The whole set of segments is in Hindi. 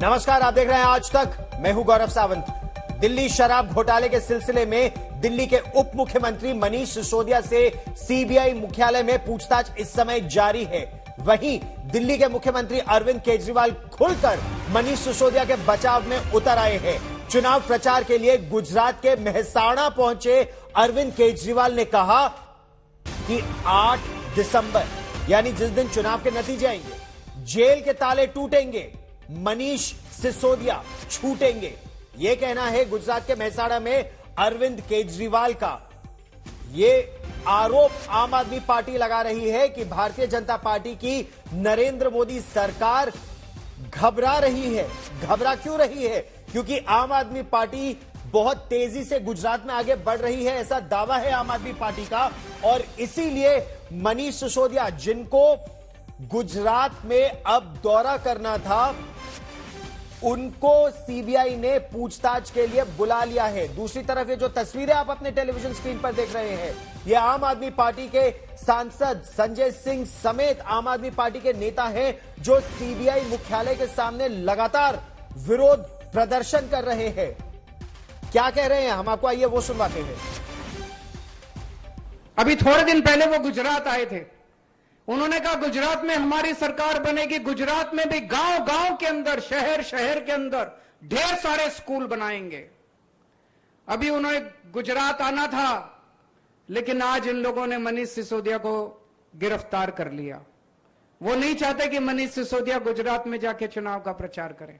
नमस्कार, आप देख रहे हैं आज तक। मैं हूं गौरव सावंत। दिल्ली शराब घोटाले के सिलसिले में दिल्ली के उप मुख्यमंत्री मनीष सिसोदिया से सीबीआई मुख्यालय में पूछताछ इस समय जारी है। वहीं दिल्ली के मुख्यमंत्री अरविंद केजरीवाल खुलकर मनीष सिसोदिया के बचाव में उतर आए हैं। चुनाव प्रचार के लिए गुजरात के मेहसाणा पहुंचे अरविंद केजरीवाल ने कहा कि 8 दिसंबर यानी जिस दिन चुनाव के नतीजे आएंगे, जेल के ताले टूटेंगे, मनीष सिसोदिया छूटेंगे। यह कहना है गुजरात के मेहसाणा में अरविंद केजरीवाल का। यह आरोप आम आदमी पार्टी लगा रही है कि भारतीय जनता पार्टी की नरेंद्र मोदी सरकार घबरा रही है। घबरा क्यों रही है? क्योंकि आम आदमी पार्टी बहुत तेजी से गुजरात में आगे बढ़ रही है, ऐसा दावा है आम आदमी पार्टी का। और इसीलिए मनीष सिसोदिया, जिनको गुजरात में अब दौरा करना था, उनको सीबीआई ने पूछताछ के लिए बुला लिया है। दूसरी तरफ ये जो तस्वीरें आप अपने टेलीविजन स्क्रीन पर देख रहे हैं, ये आम आदमी पार्टी के सांसद संजय सिंह समेत आम आदमी पार्टी के नेता हैं जो सीबीआई मुख्यालय के सामने लगातार विरोध प्रदर्शन कर रहे हैं। क्या कह रहे हैं हम आपको आइए वो सुनवाते हैं। अभी थोड़े दिन पहले वो गुजरात आए थे। उन्होंने कहा गुजरात में हमारी सरकार बनेगी, गुजरात में भी गांव गांव के अंदर, शहर शहर के अंदर ढेर सारे स्कूल बनाएंगे। अभी उन्होंने गुजरात आना था, लेकिन आज इन लोगों ने मनीष सिसोदिया को गिरफ्तार कर लिया। वो नहीं चाहते कि मनीष सिसोदिया गुजरात में जाके चुनाव का प्रचार करें।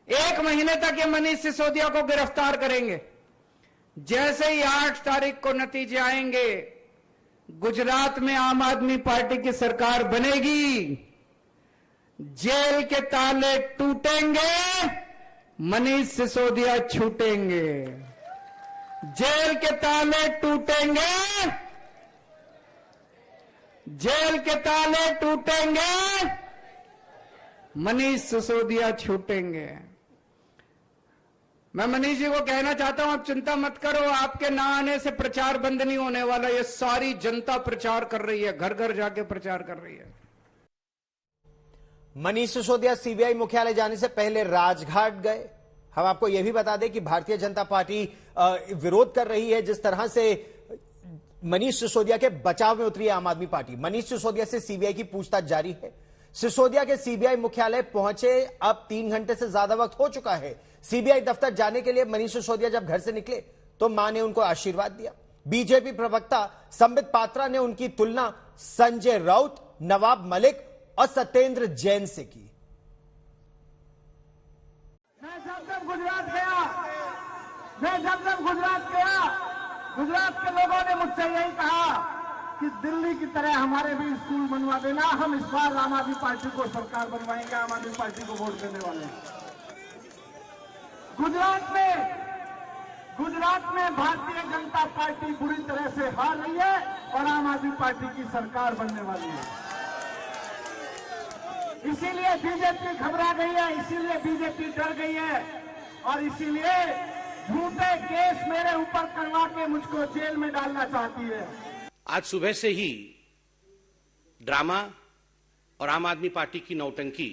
1 महीने तक ये मनीष सिसोदिया को गिरफ्तार करेंगे। जैसे ही 8 तारीख को नतीजे आएंगे, गुजरात में आम आदमी पार्टी की सरकार बनेगी, जेल के ताले टूटेंगे, मनीष सिसोदिया छूटेंगे। जेल के ताले टूटेंगे, जेल के ताले टूटेंगे, मनीष सिसोदिया छूटेंगे। मैं मनीष जी को कहना चाहता हूं, आप चिंता मत करो, आपके ना आने से प्रचार बंद नहीं होने वाला। ये सारी जनता प्रचार कर रही है, घर घर जाके प्रचार कर रही है। मनीष सिसोदिया सीबीआई मुख्यालय जाने से पहले राजघाट गए। हम आपको यह भी बता दें कि भारतीय जनता पार्टी विरोध कर रही है जिस तरह से मनीष सिसोदिया के बचाव में उतरी है आम आदमी पार्टी। मनीष सिसोदिया से सीबीआई की पूछताछ जारी है। सिसोदिया के सीबीआई मुख्यालय पहुंचे अब 3 घंटे से ज्यादा वक्त हो चुका है। सीबीआई दफ्तर जाने के लिए मनीष सिसोदिया जब घर से निकले तो मां ने उनको आशीर्वाद दिया। बीजेपी प्रवक्ता संबित पात्रा ने उनकी तुलना संजय राउत, नवाब मलिक और सत्येंद्र जैन से की। मैं जब गुजरात गया, गुजरात के लोगों ने मुझसे यही कहा कि दिल्ली की तरह हमारे भी स्कूल बनवा देना। हम इस बार आम आदमी पार्टी को सरकार बनवाएंगे, आम आदमी पार्टी को वोट देने वाले हैं। गुजरात में भारतीय जनता पार्टी बुरी तरह से हार रही है और आम आदमी पार्टी की सरकार बनने वाली है। इसीलिए बीजेपी घबरा गई है, इसीलिए बीजेपी डर गई है और इसीलिए झूठे केस मेरे ऊपर करवा के मुझको जेल में डालना चाहती है। आज सुबह से ही ड्रामा और आम आदमी पार्टी की नौटंकी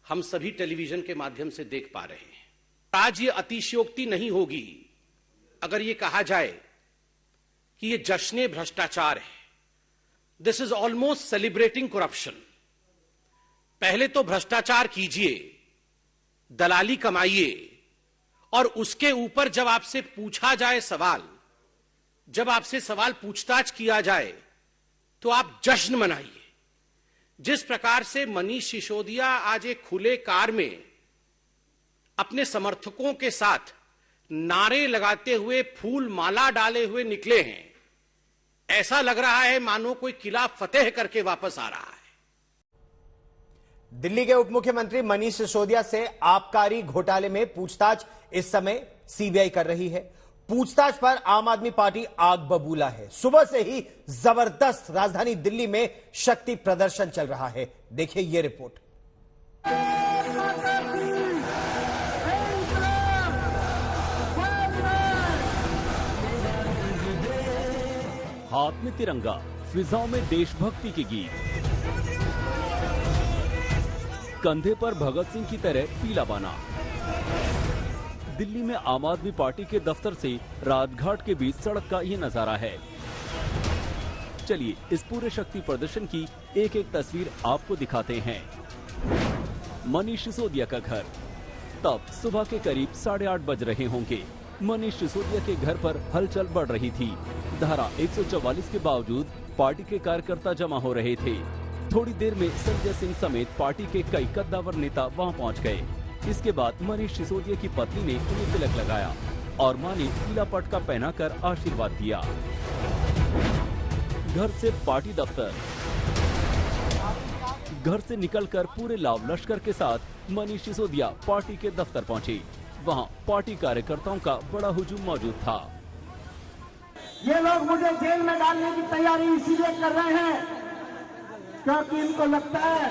हम सभी टेलीविजन के माध्यम से देख पा रहे हैं। आज ये अतिशयोक्ति नहीं होगी अगर ये कहा जाए कि ये जश्न भ्रष्टाचार है। This is almost celebrating corruption. पहले तो भ्रष्टाचार कीजिए, दलाली कमाइए और उसके ऊपर जब आपसे पूछा जाए सवाल, जब आपसे सवाल पूछताछ किया जाए तो आप जश्न मनाइए। जिस प्रकार से मनीष सिसोदिया आज एक खुले कार में अपने समर्थकों के साथ नारे लगाते हुए, फूल माला डाले हुए निकले हैं, ऐसा लग रहा है मानो कोई किला फतेह करके वापस आ रहा है। दिल्ली के उप मुख्यमंत्री मनीष सिसोदिया से आबकारी घोटाले में पूछताछ इस समय सीबीआई कर रही है। पूछताछ पर आम आदमी पार्टी आग बबूला है। सुबह से ही जबरदस्त राजधानी दिल्ली में शक्ति प्रदर्शन चल रहा है। देखिए ये रिपोर्ट। हाथ में तिरंगा, फिजाओं में देशभक्ति के गीत, कंधे पर भगत सिंह की तरह पीला बाना। दिल्ली में आम आदमी पार्टी के दफ्तर से राजघाट के बीच सड़क का ये नजारा है। चलिए इस पूरे शक्ति प्रदर्शन की एक एक तस्वीर आपको दिखाते हैं। मनीष सिसोदिया का घर। तब सुबह के करीब 8:30 बज रहे होंगे। मनीष सिसोदिया के घर पर हलचल बढ़ रही थी। धारा 144 के बावजूद पार्टी के कार्यकर्ता जमा हो रहे थे। थोड़ी देर में संजय सिंह समेत पार्टी के कई कद्दावर नेता वहां पहुंच गए। इसके बाद मनीष सिसोदिया की पत्नी ने उन्हें तिलक लगाया और मां ने पीला पटका पहनाकर आशीर्वाद दिया। घर से पार्टी दफ्तर। घर से निकलकर पूरे लाव लश्कर के साथ मनीष सिसोदिया पार्टी के दफ्तर पहुंचे। वहां पार्टी कार्यकर्ताओं का बड़ा हुजूम मौजूद था। ये लोग मुझे जेल में डालने की तैयारी इसीलिए कर रहे हैं क्योंकि इनको लगता है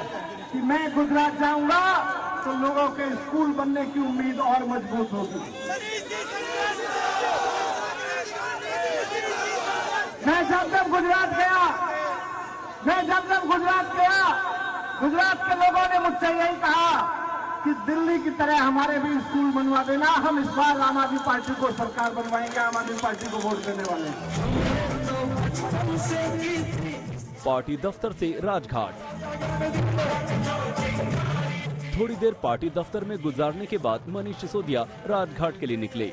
कि मैं गुजरात जाऊंगा तो लोगों के स्कूल बनने की उम्मीद और मजबूत होगी। मैं जब गुजरात गया गुजरात के लोगों ने मुझसे यही कहा कि दिल्ली की तरह हमारे भी स्कूल बनवा देना। हम इस बार आम आदमी पार्टी को सरकार बनवाएंगे, आम आदमी पार्टी को वोट देने वाले हैं। पार्टी दफ्तर से राजघाट। थोड़ी देर पार्टी दफ्तर में गुजारने के बाद मनीष सिसोदिया राजघाट के लिए निकले।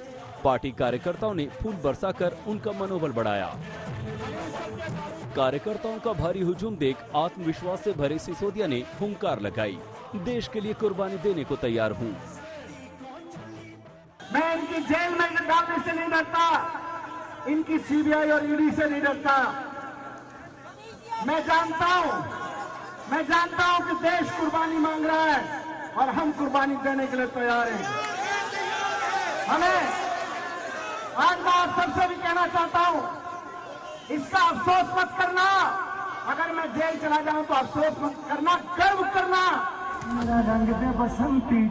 पार्टी कार्यकर्ताओं ने फूल बरसाकर उनका मनोबल बढ़ाया। कार्यकर्ताओं का भारी हुजूम देख आत्मविश्वास से भरे सिसोदिया ने हुंकार लगाई, देश के लिए कुर्बानी देने को तैयार हूँ। मैं इनकी जेल में डालने से नहीं डरता, इनकी सीबीआई और ईडी से नहीं डरता। मैं जानता हूँ कि देश कुर्बानी मांग रहा है और हम कुर्बानी देने के लिए तैयार हैं। आज मैं आप सबसे भी कहना चाहता हूँ, इसका अफसोस मत करना। अगर मैं जेल चला जाऊं तो अफसोस मत करना, गर्व करना। मेरा रंग दे बसंती।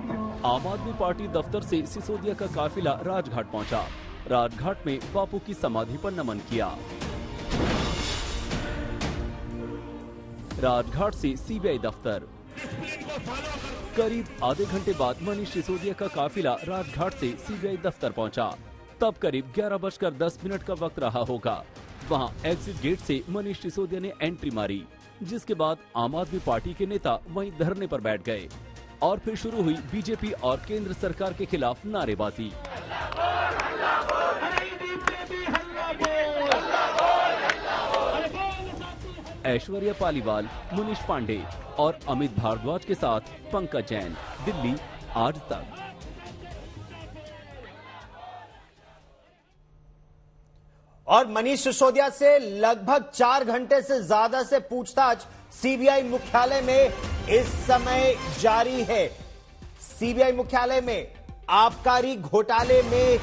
आम आदमी पार्टी दफ्तर से सिसोदिया का काफिला राजघाट पहुंचा। राजघाट में बापू की समाधि पर नमन किया। राजघाट से सीबीआई दफ्तर। करीब आधे घंटे बाद मनीष सिसोदिया का काफिला राजघाट से सीबीआई दफ्तर पहुंचा। तब करीब 11:10 का वक्त रहा होगा। वहां एग्जिट गेट से मनीष सिसोदिया ने एंट्री मारी, जिसके बाद आम आदमी पार्टी के नेता वहीं धरने पर बैठ गए और फिर शुरू हुई बीजेपी और केंद्र सरकार के खिलाफ नारेबाजी। ऐश्वर्या पालीवाल, मुनीश पांडे और अमित भारद्वाज के साथ पंकज जैन, दिल्ली आज तक। और मनीष सिसोदिया से लगभग 4 घंटे से ज्यादा से पूछताछ सीबीआई मुख्यालय में इस समय जारी है। सीबीआई मुख्यालय में आबकारी घोटाले में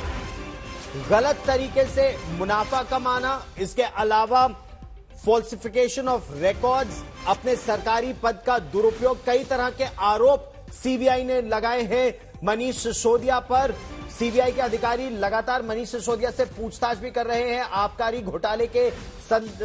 गलत तरीके से मुनाफा कमाना, इसके अलावा फॉल्सिफिकेशन ऑफ रिकॉर्ड्स, अपने सरकारी पद का दुरुपयोग, कई तरह के आरोप सीबीआई ने लगाए हैं मनीष सिसोदिया पर। सीबीआई के अधिकारी लगातार मनीष सिसोदिया से पूछताछ भी कर रहे हैं आबकारी घोटाले के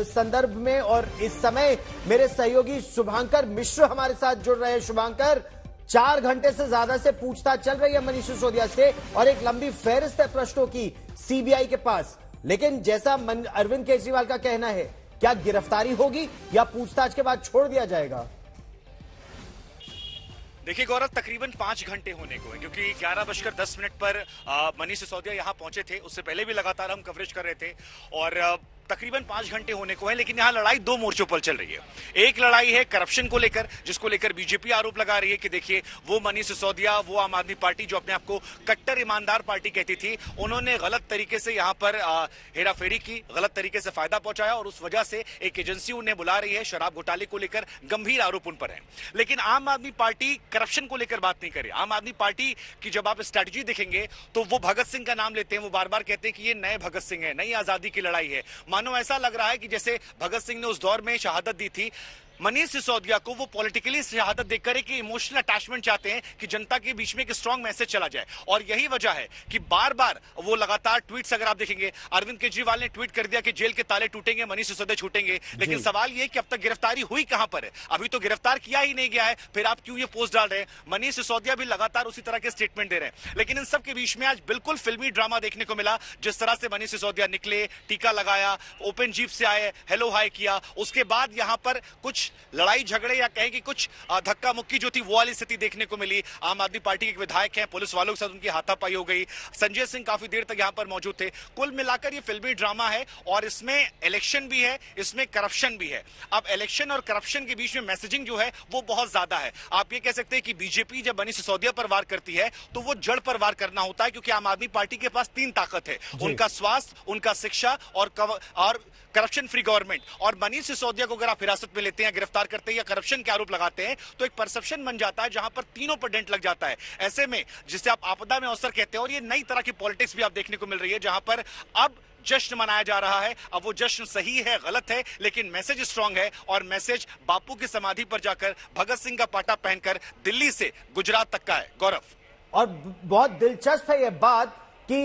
संदर्भ में। और इस समय मेरे सहयोगी शुभांकर मिश्र हमारे साथ जुड़ रहे हैं। शुभांकर, 4 घंटे से ज्यादा से पूछताछ चल रही है मनीष सिसोदिया से और एक लंबी फहरिस्त है प्रश्नों की सीबीआई के पास, लेकिन जैसा अरविंद केजरीवाल का कहना है, क्या गिरफ्तारी होगी या पूछताछ के बाद छोड़ दिया जाएगा? देखिए गौरव, तकरीबन 5 घंटे होने को है क्योंकि 11:10 पर मनीष सिसोदिया यहाँ पहुंचे थे। उससे पहले भी लगातार हम कवरेज कर रहे थे और तकरीबन 5 घंटे होने को है। लेकिन यहाँ लड़ाई 2 मोर्चों पर चल रही है। एक लड़ाई है करप्शन को लेकर, जिसको लेकर बीजेपी आरोप लगा रही है कि देखिए वो मनीष सिसोदिया, वो आम आदमी पार्टी जो अपने आप को कट्टर ईमानदार पार्टी कहती थी, उन्होंने गलत तरीके से यहाँ पर हेराफेरी की, गलत तरीके से फायदा पहुंचाया और उस वजह से एक एजेंसी उन्हें बुला रही है। शराब घोटाले को लेकर गंभीर आरोप उन पर है। लेकिन आम आदमी पार्टी करप्शन को लेकर बात नहीं कर रही। आम आदमी पार्टी की जब आप स्ट्रैटेजी देखेंगे तो वो भगत सिंह का नाम लेते हैं। वो बार बार कहते हैं कि ये नए भगत सिंह है, नई आजादी की लड़ाई है। मानो ऐसा लग रहा है कि जैसे भगत सिंह ने उस दौर में शहादत दी थी मनीष सिसोदिया को वो पॉलिटिकली शहादत देकर एक इमोशनल अटैचमेंट चाहते हैं कि जनता के बीच में एक स्ट्रांग मैसेज चला जाए। और यही वजह है कि बार बार वो लगातार ट्वीट्स, अगर आप देखेंगे, अरविंद केजरीवाल ने ट्वीट कर दिया कि जेल के ताले टूटेंगे, मनीष सिसोदिया छूटेंगे। लेकिन सवाल ये कि अब तक गिरफ्तारी हुई कहां पर है? अभी तो गिरफ्तार किया ही नहीं गया है, फिर आप क्यों ये पोस्ट डाल रहे हैं? मनीष सिसोदिया भी लगातार उसी तरह के स्टेटमेंट दे रहे हैं। लेकिन इन सब के बीच में आज बिल्कुल फिल्मी ड्रामा देखने को मिला। जिस तरह से मनीष सिसोदिया निकले, टीका लगाया, ओपन जीप से आए, हेलो हाय किया, उसके बाद यहां पर कुछ लड़ाई झगड़े या कहें कि कुछ धक्का मुक्की जो थी वो वाली स्थिति देखने को मिली। आम आदमी पार्टी के विधायक हैं, पुलिस वालों के साथ उनकी हाथापाई हो गई। संजय सिंह काफी देर तक यहां पर मौजूद थे। कुल मिलाकर ये फिल्मी ड्रामा है और इसमें इलेक्शन भी है, इसमें करप्शन भी है। अब इलेक्शन और करप्शन के बीच में मैसेजिंग जो है वो बहुत ज्यादा है। आप ये कह सकते हैं कि बीजेपी जब मनीष सिसोदिया पर वार करती है तो वो जड़ पर वार करना होता है, क्योंकि आम आदमी पार्टी के पास 3 ताकत है, उनका स्वास्थ्य, उनका शिक्षा और करप्शन फ्री गवर्नमेंट। और मनीष सिसोदिया को अगर आप हिरासत में लेते हैं, गिरफ्तार करते हैं या करप्शन के आरोप लगाते हैं तो एक परसेप्शन बन जाता है जहां पर तीनों पर डेंट लग जाता है। ऐसे में जिसे आप आपदा में अवसर कहते हैं, और ये नई तरह की पॉलिटिक्स भी आप देखने को मिल रही है जहां पर अब जश्न मनाया जा रहा है। अब वो जश्न सही है, गलत है, लेकिन मैसेज स्ट्रांग है और मैसेज बापू की समाधि पर जाकर भगत सिंह का पाटा पहनकर दिल्ली से गुजरात तक का है। गौरव, और बहुत दिलचस्प है यह बात कि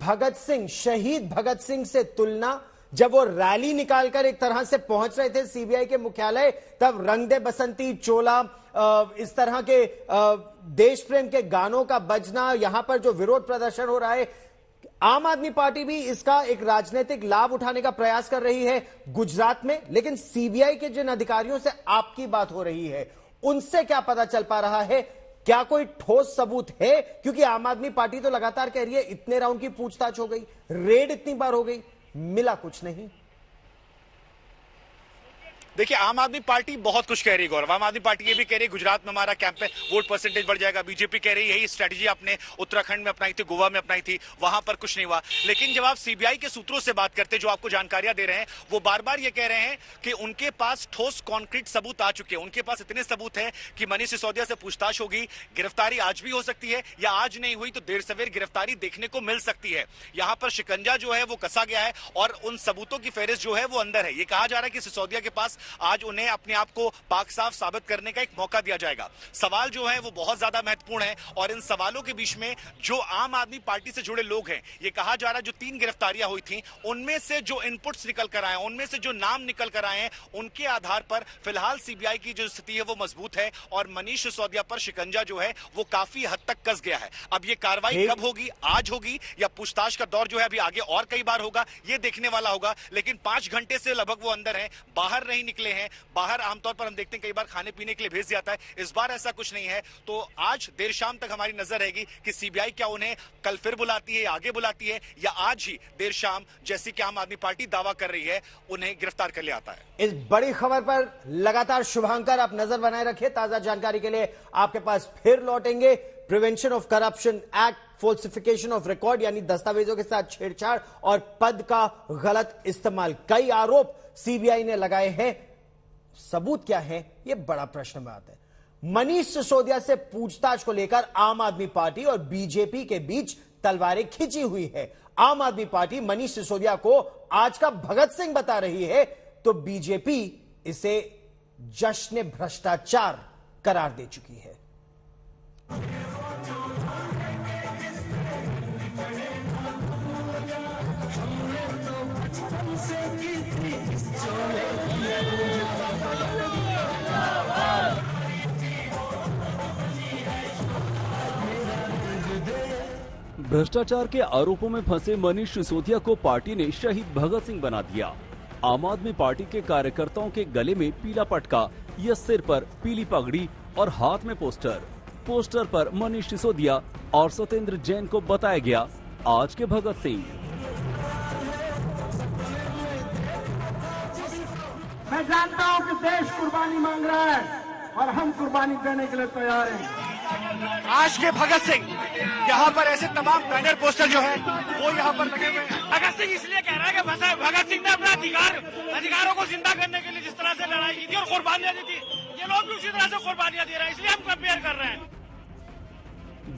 भगत सिंह, शहीद भगत सिंह से तुलना, जब वो रैली निकालकर एक तरह से पहुंच रहे थे सीबीआई के मुख्यालय, तब रंग दे बसंती, चोला, इस तरह के देश प्रेम के गानों का बजना, यहां पर जो विरोध प्रदर्शन हो रहा है, आम आदमी पार्टी भी इसका एक राजनीतिक लाभ उठाने का प्रयास कर रही है गुजरात में। लेकिन सीबीआई के जिन अधिकारियों से आपकी बात हो रही है, उनसे क्या पता चल पा रहा है? क्या कोई ठोस सबूत है? क्योंकि आम आदमी पार्टी तो लगातार कह रही है इतने राउंड की पूछताछ हो गई, रेड इतनी बार हो गई, मिला कुछ नहीं। देखिए, आम आदमी पार्टी बहुत कुछ कह रही है गौरव। आम आदमी पार्टी ये भी कह रही है गुजरात में हमारा कैंप है, वोट परसेंटेज बढ़ जाएगा। बीजेपी कह रही है यही स्ट्रेटजी आपने उत्तराखंड में अपनाई थी, गोवा में अपनाई थी, वहां पर कुछ नहीं हुआ। लेकिन जब आप सीबीआई के सूत्रों से बात करते, जो आपको जानकारियां दे रहे हैं, वो बार बार ये कह रहे हैं कि उनके पास ठोस कॉन्क्रीट सबूत आ चुके हैं। उनके पास इतने सबूत हैं कि मनीष सिसोदिया से पूछताछ होगी, गिरफ्तारी आज भी हो सकती है, या आज नहीं हुई तो देर सवेर गिरफ्तारी देखने को मिल सकती है। यहां पर शिकंजा जो है वो कसा गया है और उन सबूतों की फेहरिस्त जो है वो अंदर है। ये कहा जा रहा है कि सिसोदिया के पास आज उन्हें अपने आप को पाक साफ साबित करने का एक मौका दिया जाएगा। सवाल जो है वो बहुत ज्यादा महत्वपूर्ण है और इन सवालों के बीच में जो आम आदमी पार्टी से जुड़े लोग हैं, ये कहा जा रहा है जो 3 गिरफ्तारियां हुई थी, उनमें से जो इनपुट्स निकल कर आए, उनमें से जो नाम निकल कर आए हैं, उनके आधार पर फिलहाल सीबीआई की जो स्थिति है वो मजबूत है और मनीष सिसोदिया पर शिकंजा जो है वो काफी हद तक कस गया है। अब ये कार्रवाई कब होगी, आज होगी या पूछताछ का दौर जो है अभी आगे और कई बार होगा, ये देखने वाला होगा। लेकिन 5 घंटे से लगभग वो अंदर है, बाहर नहीं निकले हैं। बाहर आमतौर पर हम देखते हैं कई बार खाने पीने के लिए भेज जाता है, इस बार ऐसा कुछ नहीं है। तो आज देर शाम तक हमारी नजर रहेगी कि सीबीआई क्या उन्हें कल फिर बुलाती है, आगे बुलाती है, या आज ही देर शाम, जैसी कि आम आदमी पार्टी दावा कर रही है, उन्हें गिरफ्तार कर लिया आता है। इस बड़ी खबर पर लगातार शुभांकर आप नजर बनाए रखिए। ताजा जानकारी के लिए आपके पास फिर लौटेंगे। Prevention of corruption act, falsification of record यानी दस्तावेजों के साथ छेड़छाड़ और पद का गलत इस्तेमाल, कई आरोप सीबीआई ने लगाए हैं। सबूत क्या है, यह बड़ा प्रश्न में आता है। मनीष सिसोदिया से पूछताछ को लेकर आम आदमी पार्टी और बीजेपी के बीच तलवारें खिंची हुई है। आम आदमी पार्टी मनीष सिसोदिया को आज का भगत सिंह बता रही है, तो बीजेपी इसे जश्न भ्रष्टाचार करार दे चुकी है। भ्रष्टाचार के आरोपों में फंसे मनीष सिसोदिया को पार्टी ने शहीद भगत सिंह बना दिया। आम आदमी पार्टी के कार्यकर्ताओं के गले में पीला पटका या सिर पर पीली पगड़ी और हाथ में पोस्टर पर मनीष सिसोदिया और सत्येंद्र जैन को बताया गया आज के भगत सिंह। मैं जानता हूं कि देश कुर्बानी मांग रहा है और हम कुर्बानी देने के लिए तैयार हैं। आज के भगत सिंह, यहाँ पर ऐसे तमाम बैनर पोस्टर जो है वो यहाँ पर लगे हुए हैं। भगत सिंह इसलिए कह रहा है कि भगत सिंह ने अपने अधिकारों को जिंदा करने के लिए जिस तरह से लड़ाई की थी और कुर्बानियां दी थी, ये लोग भी उसी तरह से कुर्बानियां दे रहे हैं, इसलिए हम कंपेयर कर रहे हैं।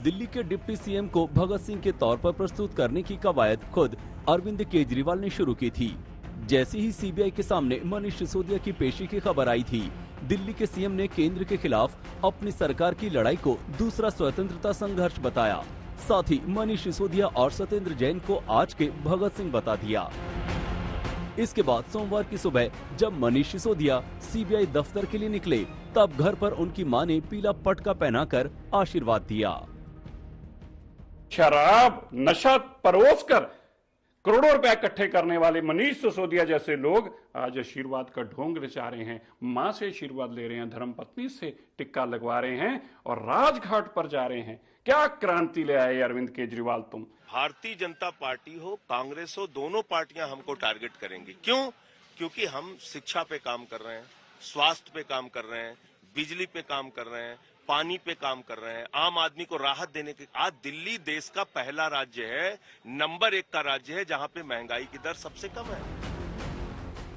दिल्ली के डिप्टी सीएम को भगत सिंह के तौर पर प्रस्तुत करने की कवायद खुद अरविंद केजरीवाल ने शुरू की थी। जैसे ही सीबीआई के सामने मनीष सिसोदिया की पेशी की खबर आई थी, दिल्ली के सीएम ने केंद्र के खिलाफ अपनी सरकार की लड़ाई को दूसरा स्वतंत्रता संघर्ष बताया। साथ ही मनीष सिसोदिया और सत्येंद्र जैन को आज के भगत सिंह बता दिया। इसके बाद सोमवार की सुबह जब मनीष सिसोदिया सीबीआई दफ्तर के लिए निकले, तब घर पर उनकी मां ने पीला पटका पहनाकर आशीर्वाद दिया। शराब नशा परोसकर करोड़ों रुपए इकट्ठे करने वाले मनीष सिसोदिया जैसे लोग आज आशीर्वाद का ढोंग रचा रहे हैं, मां से आशीर्वाद ले रहे हैं, धर्मपत्नी से टिक्का लगवा रहे हैं और राजघाट पर जा रहे हैं। क्या क्रांति ले आए अरविंद केजरीवाल तुम? भारतीय जनता पार्टी हो, कांग्रेस हो, दोनों पार्टियां हमको टारगेट करेंगी। क्यों? क्योंकि हम शिक्षा पे काम कर रहे हैं, स्वास्थ्य पे काम कर रहे हैं, बिजली पे काम कर रहे हैं, पानी पे काम कर रहे हैं, आम आदमी को राहत देने के। आज दिल्ली देश का पहला राज्य है, नंबर 1 का राज्य है जहां पे महंगाई की दर सबसे कम है।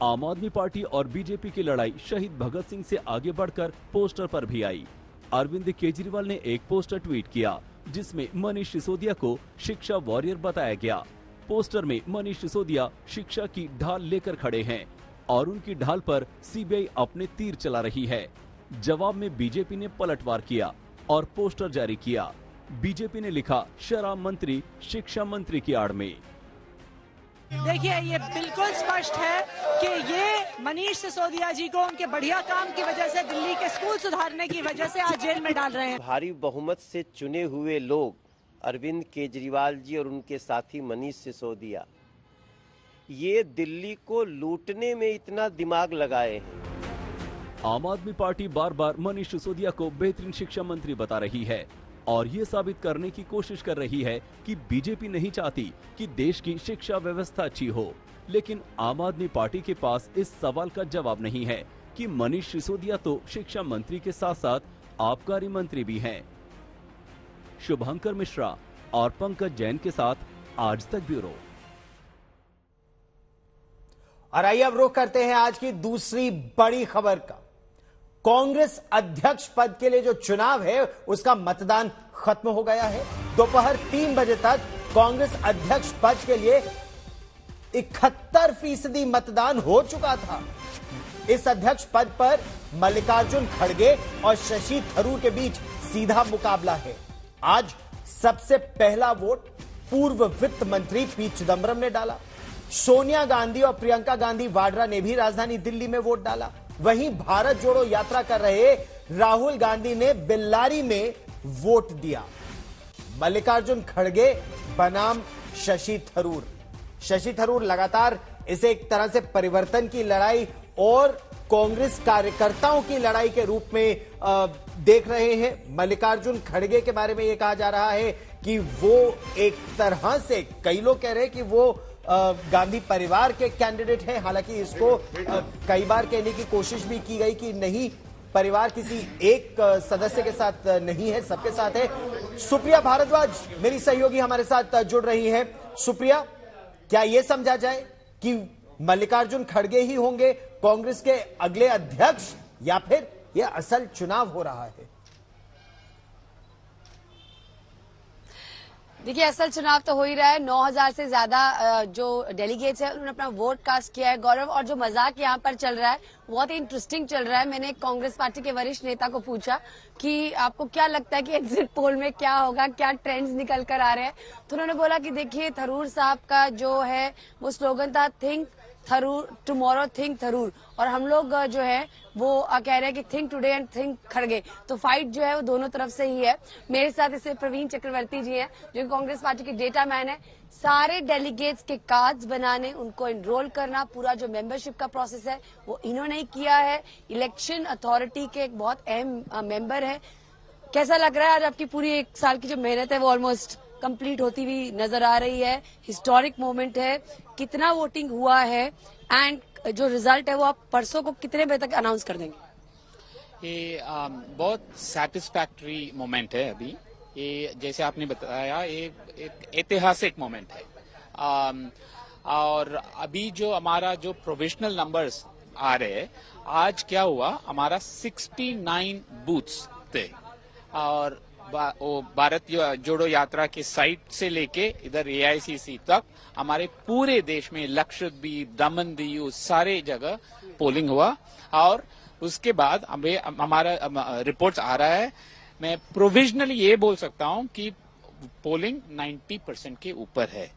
आम आदमी पार्टी और बीजेपी की लड़ाई शहीद भगत सिंह से आगे बढ़कर पोस्टर पर भी आई। अरविंद केजरीवाल ने एक पोस्टर ट्वीट किया जिसमें मनीष सिसोदिया को शिक्षा वॉरियर बताया गया। पोस्टर में मनीष सिसोदिया शिक्षा की ढाल लेकर खड़े हैं और उनकी ढाल पर सीबीआई अपने तीर चला रही है। जवाब में बीजेपी ने पलटवार किया और पोस्टर जारी किया। बीजेपी ने लिखा, शराब मंत्री शिक्षा मंत्री की आड़ में। देखिए, ये बिल्कुल स्पष्ट है कि ये मनीष सिसोदिया जी को उनके बढ़िया काम की वजह से, दिल्ली के स्कूल सुधारने की वजह से आज जेल में डाल रहे हैं। भारी बहुमत से चुने हुए लोग अरविंद केजरीवाल जी और उनके साथी मनीष सिसोदिया, ये दिल्ली को लूटने में इतना दिमाग लगाए हैं। आम आदमी पार्टी बार बार मनीष सिसोदिया को बेहतरीन शिक्षा मंत्री बता रही है और ये साबित करने की कोशिश कर रही है कि बीजेपी नहीं चाहती कि देश की शिक्षा व्यवस्था अच्छी हो। लेकिन आम आदमी पार्टी के पास इस सवाल का जवाब नहीं है कि मनीष सिसोदिया तो शिक्षा मंत्री के साथ साथ आबकारी मंत्री भी हैं। शुभंकर मिश्रा और पंकज जैन के साथ आज तक ब्यूरो। और आइए अब रुख करते हैं आज की दूसरी बड़ी खबर का। कांग्रेस अध्यक्ष पद के लिए जो चुनाव है उसका मतदान खत्म हो गया है। दोपहर 3 बजे तक कांग्रेस अध्यक्ष पद के लिए 71% मतदान हो चुका था। इस अध्यक्ष पद पर मल्लिकार्जुन खड़गे और शशि थरूर के बीच सीधा मुकाबला है। आज सबसे पहला वोट पूर्व वित्त मंत्री पी चिदंबरम ने डाला। सोनिया गांधी और प्रियंका गांधी वाड्रा ने भी राजधानी दिल्ली में वोट डाला। वहीं भारत जोड़ो यात्रा कर रहे राहुल गांधी ने बेल्लारी में वोट दिया। मल्लिकार्जुन खड़गे बनाम शशि थरूर। शशि थरूर लगातार इसे एक तरह से परिवर्तन की लड़ाई और कांग्रेस कार्यकर्ताओं की लड़ाई के रूप में देख रहे हैं। मल्लिकार्जुन खड़गे के बारे में यह कहा जा रहा है कि वो एक तरह से, कई लोग कह रहे हैं कि वो गांधी परिवार के कैंडिडेट हैं। हालांकि इसको कई बार कहने की कोशिश भी की गई कि नहीं, परिवार किसी एक सदस्य के साथ नहीं है, सबके साथ है। सुप्रिया भारद्वाज मेरी सहयोगी हमारे साथ जुड़ रही है। सुप्रिया, क्या यह समझा जाए कि मल्लिकार्जुन खड़गे ही होंगे कांग्रेस के अगले अध्यक्ष या फिर यह असल चुनाव हो रहा है? देखिए, असल चुनाव तो हो ही रहा है। 9000 से ज्यादा जो डेलीगेट्स हैं उन्होंने अपना वोट कास्ट किया है। गौरव, और जो मजाक यहाँ पर चल रहा है बहुत ही इंटरेस्टिंग चल रहा है। मैंने कांग्रेस पार्टी के वरिष्ठ नेता को पूछा कि आपको क्या लगता है कि एग्जिट पोल में क्या होगा, क्या ट्रेंड्स निकल कर आ रहे हैं, तो उन्होंने बोला कि देखिए, थरूर साहब का जो है वो स्लोगन था, think Tharoor tomorrow think Tharoor, और हम लोग जो है वो कह रहे हैं कि थिंक टुडे एंड थिंक खड़गे। तो फाइट जो है वो दोनों तरफ से ही है। मेरे साथ इससे प्रवीण चक्रवर्ती जी हैं जो कांग्रेस पार्टी के डेटा मैन है। सारे डेलीगेट्स के कार्ड्स बनाने, उनको एनरोल करना, पूरा जो मेंबरशिप का प्रोसेस है वो इन्होंने ही किया है। इलेक्शन अथॉरिटी के एक बहुत अहम मेंबर है। कैसा लग रहा है आज आपकी पूरी 1 साल की जो मेहनत है वो ऑलमोस्ट कंप्लीट होती हुई नजर आ रही है? हिस्टोरिक मोमेंट है। कितना वोटिंग हुआ है एंड जो रिजल्ट है वो आप परसों को कितने बजे तक अनाउंस कर देंगे? ये बहुत सैटिस्फैक्टरी मोमेंट है। अभी ये जैसे आपने बताया, ये एक ऐतिहासिक मोमेंट है। और अभी जो हमारा जो प्रोविजनल नंबर्स आ रहे हैं, आज क्या हुआ, हमारा 69 बूथ्स थे और भारत जोड़ो यात्रा के साइट से लेके इधर AICC तक हमारे पूरे देश में लक्षद्वीप, दमन, दीव सारे जगह पोलिंग हुआ और उसके बाद अभी हमारा रिपोर्ट्स आ रहा है, मैं प्रोविजनली ये बोल सकता हूं कि पोलिंग 90% के ऊपर है।